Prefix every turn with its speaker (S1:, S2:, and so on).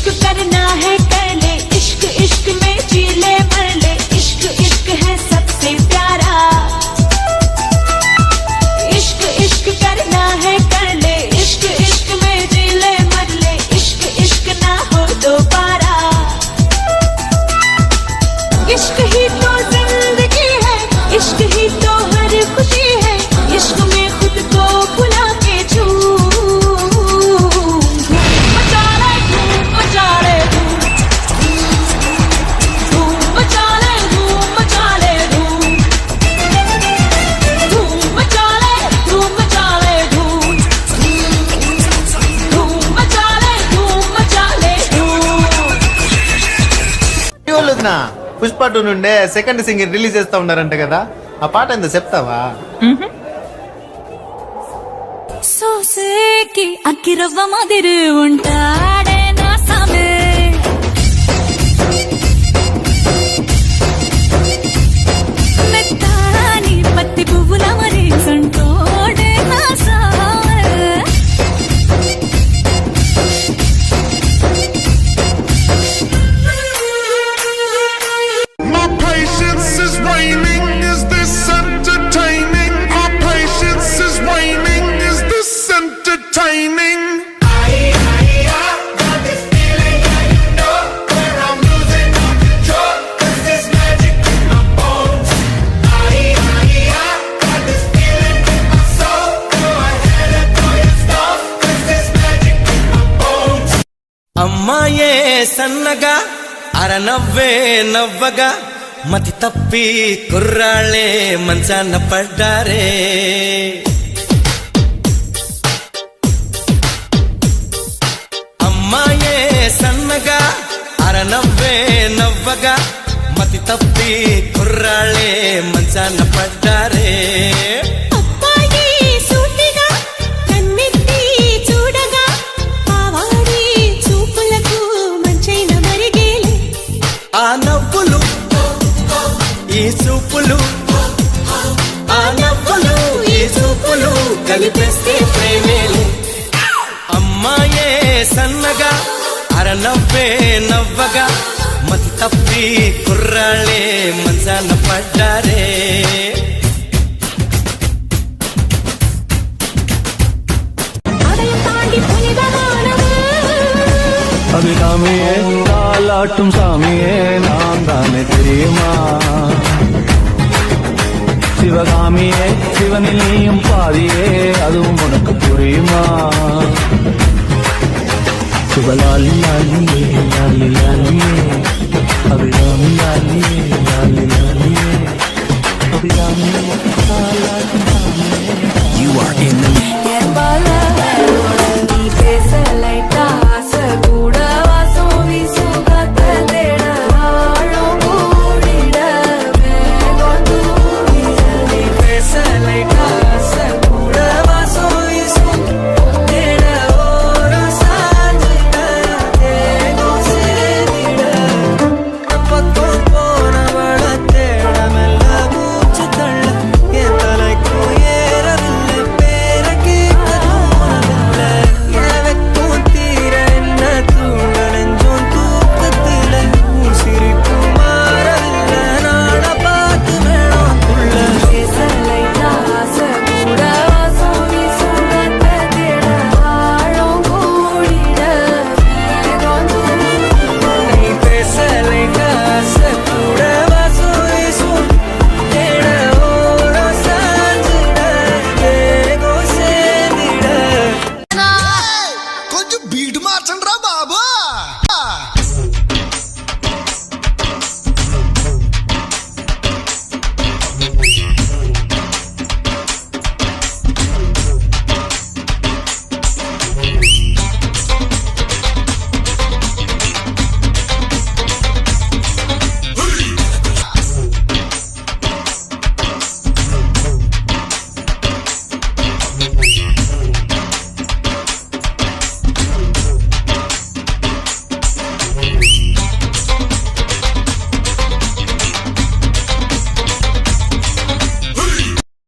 S1: इश्क करना है कर ले, इश्क इश्क में जी ले मर ले, इश्क इश्क है सबसे प्यारा। इश्क इश्क करना है कर ले, इश्क इश्क में जी ले मर ले, इश्क इश्क ना हो दोबारा। इश्क ही तो जिंदगी है, इश्क ही तो हर खुशी है, इश्क में खुद को भुला के
S2: పుష్ప 2 నుండే సెకండ్ సింగిల్ రిలీజ్ చేస్తా ఉన్నారంట కదా, ఆ పాట ఎంత చెప్తావా?
S1: సోసేకి అక్కిరవ్వ మాదిరి ఉంటాడే నా సామే, మెత్తాని పత్తి పువ్వుల మరి సంటోడే నా సామే.
S3: My patience is waning, is this entertaining? My patience is waning, is this entertaining? Got this feeling, I know where I'm losing control, 'cause there's magic in my bones. Got this feeling in my soul, go ahead and throw your stuff, 'cause there's magic in my bones.
S4: అమ్మాయే సన్నగా అరనవ్వే నవ్వగా మతి తప్పి కుర్రాళ్ళే మంచాన పడ్డారే. అమ్మాయే సన్నగా అరనవ్వే నవ్వగా మతి తప్పి కుర్రాళ్ళే మంచాన పడ్డారే. ఆ నవ్వులు ఈ చూపులు, ఆ నవ్వులు ఈ చూపులు కలిపేస్తే ప్రేమేలే. అమ్మాయే సన్నగా అరనవ్వే నవ్వగా మతి తప్పి కుర్రాళ్ళే మంచాన పడ్డారే.
S5: அபிராமியே தாலாட்டும் சாமியே நான் தானே தெரியுமா? சிவகாமியே சிவனில் நீயும் பாதியே அதுவும் உனக்கு புரியுமா? சிவலாலி